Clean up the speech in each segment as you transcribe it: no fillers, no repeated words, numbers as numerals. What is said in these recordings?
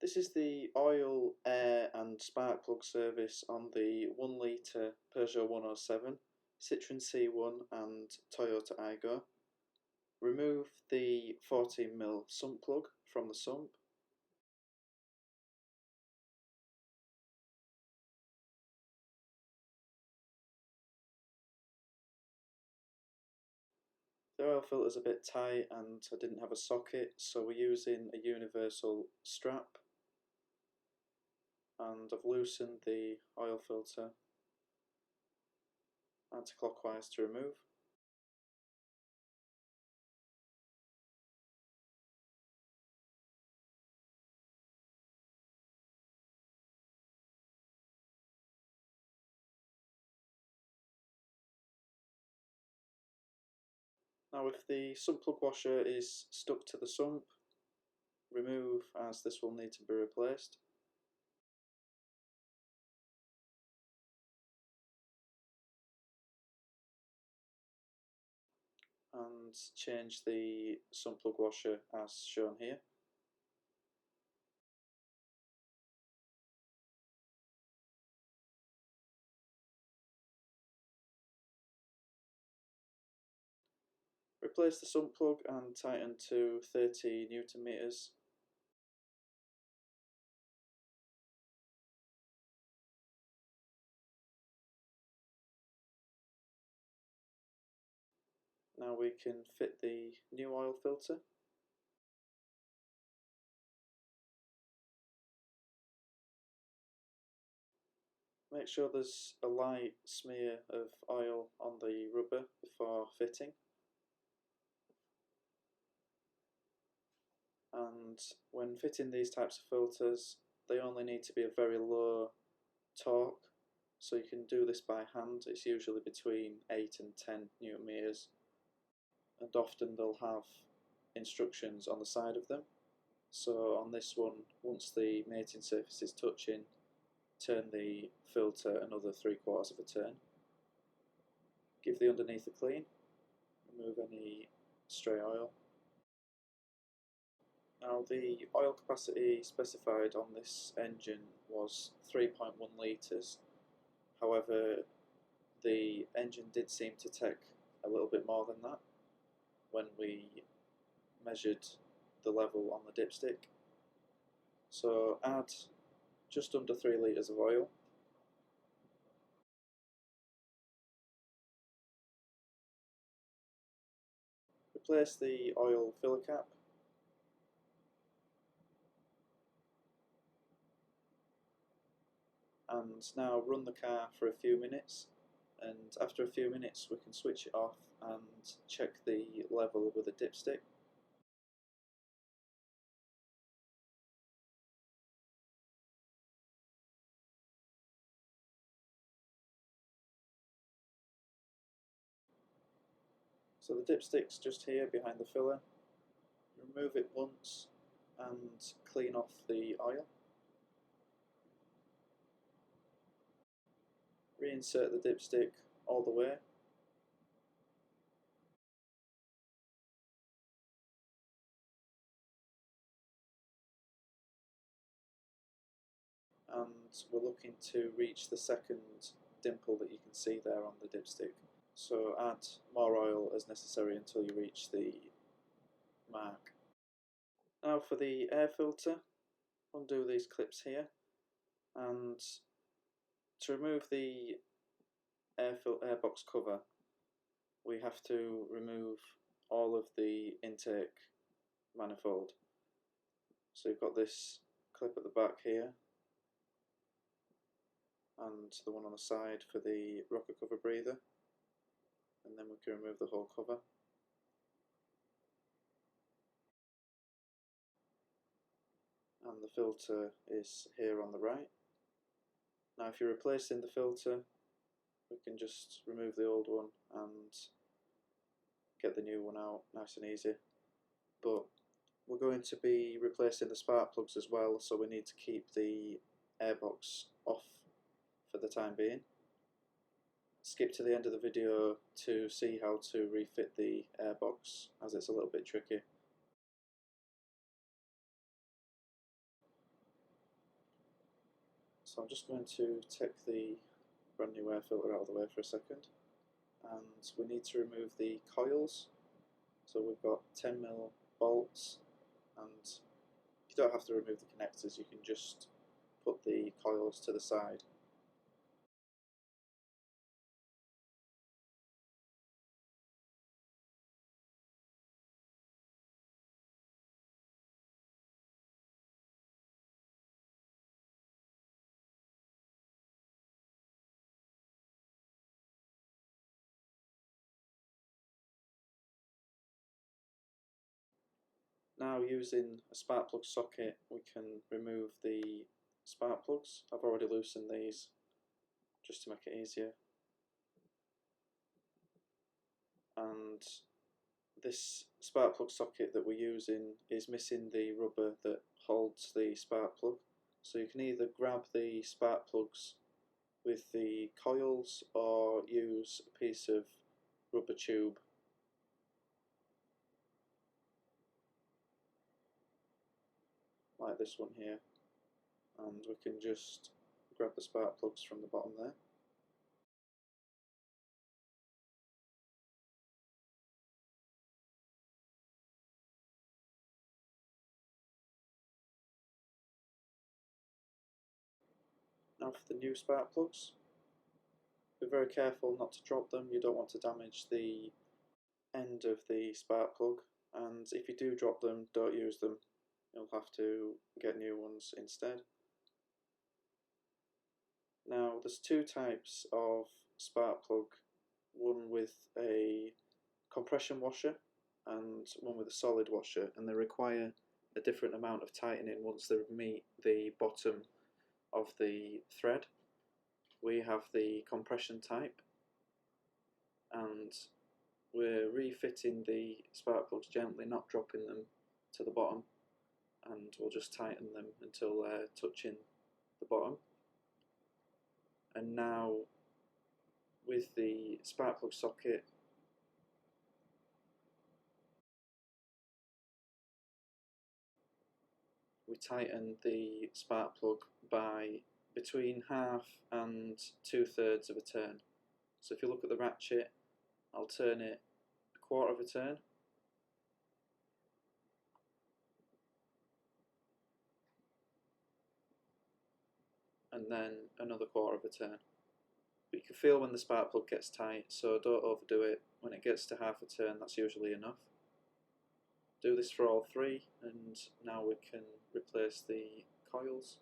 This is the oil, air and spark plug service on the 1 litre Peugeot 107, Citroen C1 and Toyota Aygo. Remove the 14mm sump plug from the sump. The oil filter is a bit tight and I didn't have a socket, so we're using a universal strap, and I've loosened the oil filter anti-clockwise to remove. Now if the sump plug washer is stuck to the sump, remove, as this will need to be replaced. And change the sump plug washer as shown here. Replace the sump plug and tighten to 30 Newton meters. Now we can fit the new oil filter. Make sure there's a light smear of oil on the rubber before fitting. And when fitting these types of filters, they only need to be a very low torque, so you can do this by hand. It's usually between 8 and 10 Newton meters, and often they'll have instructions on the side of them. So on this one, once the mating surface is touching, turn the filter another 3/4 of a turn. Give the underneath a clean, remove any stray oil. Now the oil capacity specified on this engine was 3.1 litres, however the engine did seem to take a little bit more than that when we measured the level on the dipstick. So add just under 3 litres of oil. Replace the oil filler cap. And now run the car for a few minutes, and after a few minutes we can switch it off and check the level with a dipstick. So the dipstick's just here behind the filler. Remove it once and clean off the oil. Reinsert the dipstick all the way. And we're looking to reach the second dimple that you can see there on the dipstick. So add more oil as necessary until you reach the mark. Now for the air filter, undo these clips here, and to remove the airbox cover we have to remove all of the intake manifold. So you've got this clip at the back here and the one on the side for the rocker cover breather, and then we can remove the whole cover. And the filter is here on the right. Now if you're replacing the filter, we can just remove the old one and get the new one out nice and easy. But we're going to be replacing the spark plugs as well, so we need to keep the airbox off for the time being. Skip to the end of the video to see how to refit the airbox, as it's a little bit tricky. So I'm just going to take the brand new air filter out of the way for a second, and we need to remove the coils. So we've got 10mm bolts, and you don't have to remove the connectors, you can just put the coils to the side. Now, using a spark plug socket, we can remove the spark plugs. I've already loosened these just to make it easier. And this spark plug socket that we're using is missing the rubber that holds the spark plug. So you can either grab the spark plugs with the coils or use a piece of rubber tube. Like this one here, and we can just grab the spark plugs from the bottom there. Now for the new spark plugs, be very careful not to drop them. You don't want to damage the end of the spark plug, and if you do drop them, don't use them. You'll have to get new ones instead. Now there's two types of spark plug, one with a compression washer and one with a solid washer, and they require a different amount of tightening once they meet the bottom of the thread. We have the compression type, and we're refitting the spark plugs gently, not dropping them to the bottom, and we'll just tighten them until they're touching the bottom. And now with the spark plug socket, we tighten the spark plug by between half and 2/3 of a turn. So if you look at the ratchet, I'll turn it a quarter of a turn, and then another quarter of a turn. But you can feel when the spark plug gets tight, so don't overdo it. When it gets to half a turn, that's usually enough. Do this for all three, and now we can replace the coils.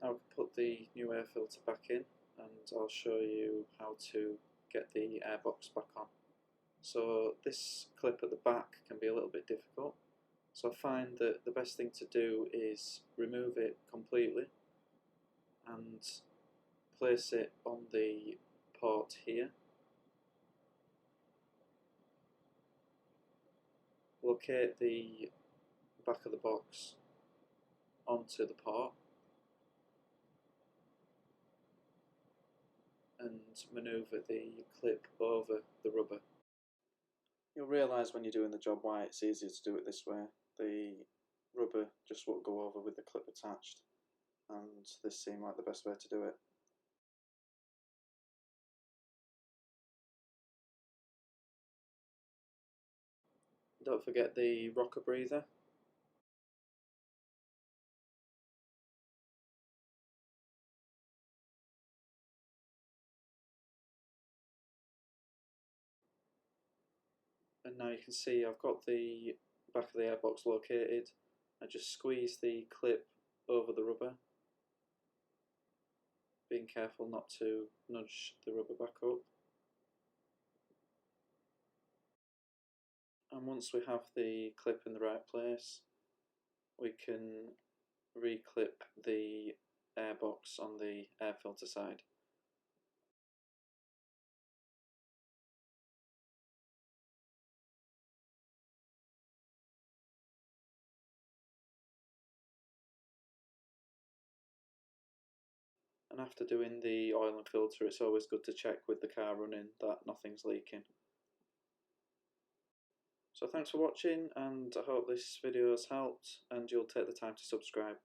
Now we can put the new air filter back in, and I'll show you how to get the airbox back on. So this clip at the back can be a little bit difficult, so I find that the best thing to do is remove it completely and place it on the port here. Locate the back of the box onto the port and manoeuvre the clip over the rubber. You'll realise when you're doing the job why it's easier to do it this way. The rubber just won't go over with the clip attached, and this seemed like the best way to do it. Don't forget the rocker breather. And now you can see I've got the back of the airbox located. I just squeeze the clip over the rubber, being careful not to nudge the rubber back up. And once we have the clip in the right place, we can re-clip the airbox on the air filter side. And after doing the oil and filter, it's always good to check with the car running that nothing's leaking. So thanks for watching, and I hope this video has helped and you'll take the time to subscribe.